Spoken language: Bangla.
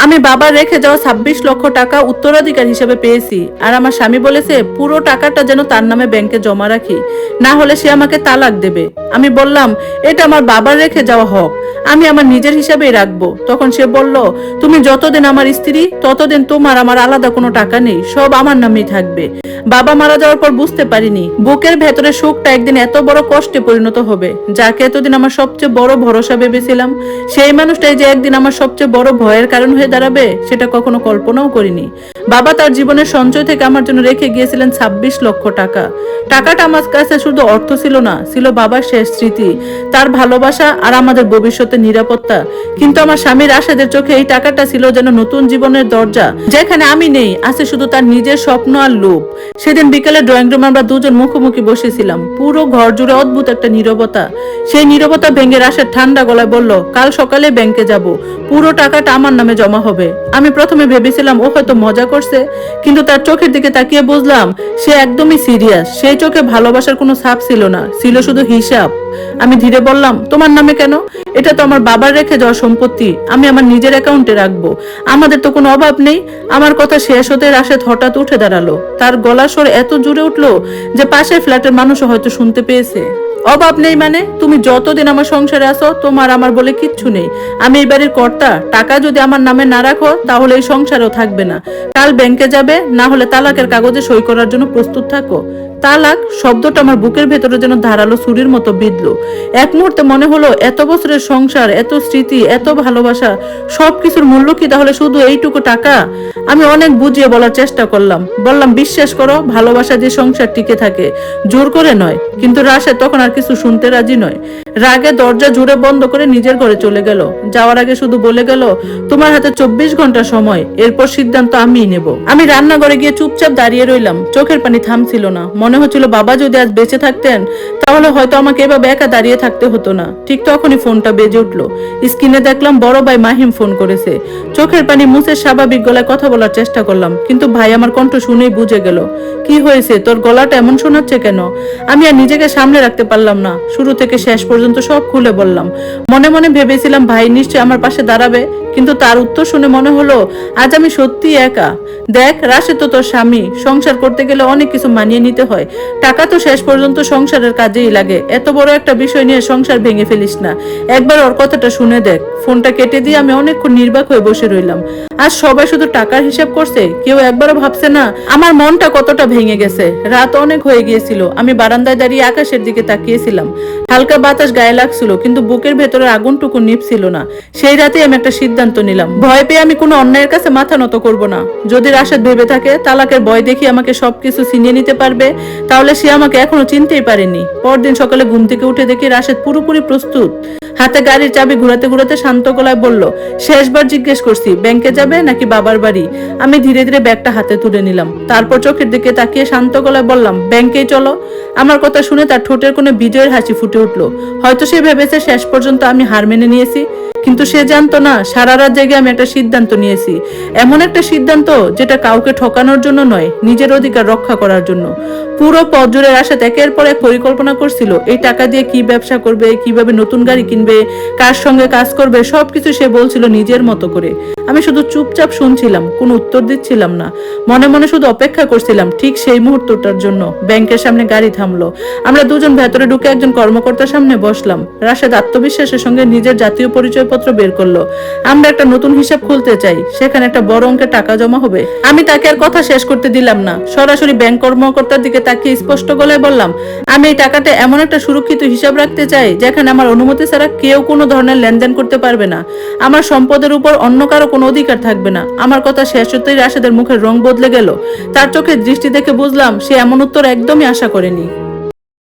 আমি বাবার রেখে যাওয়া 26 লক্ষ টাকা উত্তরাধিকার হিসেবে পেয়েছি, আর আমার স্বামী বলেছে পুরো টাকাটা যেন তার নামে ব্যাংকে জমা রাখি, না হলে সে আমাকে তালাক দেবে। আমি বললাম এটা আমার বাবার রেখে যাওয়া হক, আমি আমার নিজের হিসাবেই রাখবো। তখন সে বলল, তুমি যতদিন আমার স্ত্রী ততদিন তোমার আমার আলাদা কোনো টাকা নেই, সব আমার নামেই থাকবে। বাবা মারা যাওয়ার পর বুঝতে পারিনি বুকের ভেতরে সুখটা একদিন এত বড় কষ্টে পরিণত হবে। যাকে এতদিন আমার সবচেয়ে বড় ভরসা ভেবেছিলাম, সেই মানুষটাই যে একদিন আমার সবচেয়ে বড় ভয়ের কারণ হয়ে দাঁড়াবে, সেটা কখনো কল্পনাও করিনি। বাবা তার জীবনের সঞ্চয় থেকে আমার জন্য রেখে গিয়েছিলেন 26 লক্ষ টাকা। টাকাটা আমার কাছে শুধু অর্থ ছিল না, ছিল বাবার শেষ স্মৃতি, তার ভালোবাসা আর আমাদের ভবিষ্যতের নিরাপত্তা। কিন্তু আমার স্বামীর আশাদের চোখে এই টাকাটা ছিল যেন নতুন জীবনের দরজা, যেখানে আমি নেই, আছে শুধু তার নিজের স্বপ্ন আর লোভ। সেদিন বিকেলে ড্রয়িং রুমে আমরা দুজন মুখোমুখি বসেছিলাম, পুরো ঘর জুড়ে অদ্ভুত একটা নীরবতা। সেই নীরবতা ভেঙে রাশেদ ঠান্ডা গলায় বলল, কাল সকালে ব্যাংকে যাব, পুরো টাকাটা আমার নামে জমা হবে। আমি প্রথমে ভেবেছিলাম ও হয়তো মজা করছে, কিন্তু তার চোখের দিকে তাকিয়ে বুঝলাম সে একদমই সিরিয়াস। সেই চোখে ভালোবাসার কোনো ছাপ ছিল না, ছিল শুধু হিসাব। আমি ধীরে বললাম, তোমার নামে কেন? এটা তো আমার বাবার রেখে যাওয়া সম্পত্তি, আমি আমার নিজের অ্যাকাউন্টে রাখবো, আমাদের তো কোনো অভাব নেই। আমার কথা শেষ হতে রাশেদ হঠাৎ উঠে দাঁড়ালো। তার গলার স্বর এত জোরে উঠলো যে পাশের ফ্ল্যাটের মানুষও হয়তো শুনতে পেয়েছে। অভাব নেই মানে? তুমি যতদিন আমার সংসারে আসো তোমার আমার বলে কিচ্ছু নেই। আমি এই বাড়ির কর্তা, টাকা যদি আমার নামে না রাখো তাহলে এই সংসারও থাকবে না। কাল ব্যাংকে যাবে, না হলে তালাকের কাগজে সই করার জন্য প্রস্তুত থাকো। তালাক শব্দটা আমার বুকের ভেতরে যেন ধারালো ছুরির মতো বিঁধলো। এক মুহূর্তে মনে হলো এত বছরের সংসার, এত স্মৃতি, এত ভালোবাসা, সবকিছুর মূল্য কি তাহলে শুধু এইটুকু টাকা? আমি অনেক বুঝিয়ে বলার চেষ্টা করলাম, বললাম বিশ্বাস করো ভালোবাসা যে সংসার টিকে থাকে, জোর করে নয়। কিন্তু রাশেদ তখন আর কিছু শুনতে রাজি নয়। রাগে দরজা জুড়ে বন্ধ করে নিজের ঘরে চলে গেল। যাওয়ার আগে শুধু বলে গেল, তোমার হাতে 24 ঘন্টা সময়, এরপর সিদ্ধান্ত আমিই নেব। আমি রান্নাঘরে গিয়ে চুপচাপ দাঁড়িয়ে রইলাম, চোখের পানি থামছিল না। মনে হচ্ছিল বাবা যদি আজ বেঁচে থাকতেন তাহলে হয়তো আমাকে এভাবে একা দাঁড়িয়ে থাকতে হতো না। ঠিক তখনই ফোনটা বেজে উঠলো। স্ক্রিনে দেখলাম বড় ভাই মাহিম ফোন করেছে। চোখের পানি মুছে স্বাভাবিক গলায় কথা বলার চেষ্টা করলাম, কিন্তু ভাই আমার কণ্ঠ শুনেই বুঝে গেল। কি হয়েছে, তোর গলাটা এমন শোনাচ্ছে কেন? আমি আর নিজেকে সামনে রাখতে পারলাম না, শুরু থেকে শেষ পর্যন্ত সব খুলে বললাম। মনে মনে ভেবেছিলাম ভাই নিশ্চয়ই আমার পাশে দাঁড়াবে, কিন্তু তার উত্তর শুনে মনে হলো আজ আমি সত্যি একা। দেখ রাশেদ তো তোর স্বামী, সংসার করতে গেলে অনেক কিছু মানিয়ে নিতে হয়, টাকা তো শেষ পর্যন্ত সংসারের কাজেই লাগে। এত বড় একটা বিষয় নিয়ে সংসার ভেঙে ফেলিস না, একবার ওর কথাটা শুনে দেখ। ফোনটা কেটে দিয়ে আমি অনেকক্ষণ নির্বাক হয়ে বসে রইলাম। আজ সবাই শুধু টাকার হিসাব করছে, কেউ একবারও ভাবছে না আমার মনটা কতটা ভেঙে গেছে। রাত অনেক হয়ে গিয়েছিল, আমি বারান্দায় দাঁড়িয়ে আকাশের দিকে তাকিয়েছিলাম। হালকা বাতাস গায়ে লাগছিল, কিন্তু বুকের ভেতরে আগুনটুকু নিভছিল না। সেই রাতে আমি একটা সিদ্ধান্ত নিলাম, ভয় পেয়ে আমি কোনো অন্যায়ের কাছে মাথা নত করব না। যদি রাশেদ ভেবে থাকে তালাকের ভয় দেখি আমাকে সবকিছু ছিনিয়ে নিতে পারবে, তাহলে সে আমাকে এখনো চিনতেই পারেনি। পরদিন সকালে ঘুম থেকে উঠে দেখি রাশেদ পুরোপুরি প্রস্তুত। হাতে গাড়ির চাবি ঘুরাতে ঘুরাতে শান্ত গলায় বলল, শেষবার জিজ্ঞেস করছি ব্যাংকে যাবে নাকি বাবার বাড়ি? আমি ধীরে ধীরে ব্যাগটা হাতে তুলে নিলাম, তারপর চোখের দিকে তাকিয়ে শান্ত গলায় বললাম, ব্যাংকেই চলো। আমার কথা শুনে তার ঠোঁটের কোণে বিজয়ের হাসি ফুটে উঠলো। হয়তো সে ভেবেছে শেষ পর্যন্ত আমি হার মেনে নিয়েছি, কিন্তু সে জানতো না সারা রাত জেগে আমি একটা সিদ্ধান্ত নিয়েছি। এমন একটা সিদ্ধান্ত যেটা কাউকে ঠকানোর জন্য নয়, নিজের অধিকার রক্ষা করার জন্য। পুরো পথ জুড়ে রাশেদ একের পর এক পরিকল্পনা করছিল, এই টাকা দিয়ে কি ব্যবসা করবে, কিভাবে নতুন গাড়ি কিনবে, কার সঙ্গে কাজ করবে, সবকিছু সে বলছিল নিজের মতো করে। আমি শুধু চুপচাপ শুনছিলাম, কোনো উত্তর দিচ্ছিলাম না। মনে মনে শুধু অপেক্ষা করছিলাম ঠিক সেই মুহূর্তটার জন্য। ব্যাংকের সামনে গাড়ি থামলো, আমরা দুজন ভেতরে ঢুকে একজন কর্মকর্তার সামনে বসলাম। রাশেদ আত্মবিশ্বাসের সঙ্গে নিজের জাতীয় পরিচয়পত্র বের করলো। আমরা একটা নতুন হিসাব খুলতে চাই, সেখানে একটা বড় অঙ্কের টাকা জমা হবে। আমি তাকে আর কথা শেষ করতে দিলাম না, সরাসরি ব্যাংক কর্মকর্তার দিকে তাকিয়ে স্পষ্ট গলায় বললাম, আমি এই টাকাটা এমন একটা সুরক্ষিত হিসাব রাখতে চাই যেখানে আমার অনুমতি ছাড়া কেউ কোনো ধরনের লেনদেন করতে পারবে না। আমার সম্পদের উপর অন্য কারো কোনো অধিকার থাকবে না। আমার কথা শেষ হতেই রাশেদের মুখের রং বদলে গেল। তার চোখের দৃষ্টি দেখে বুঝলাম সে এমন উত্তর একদমই আশা করেনি।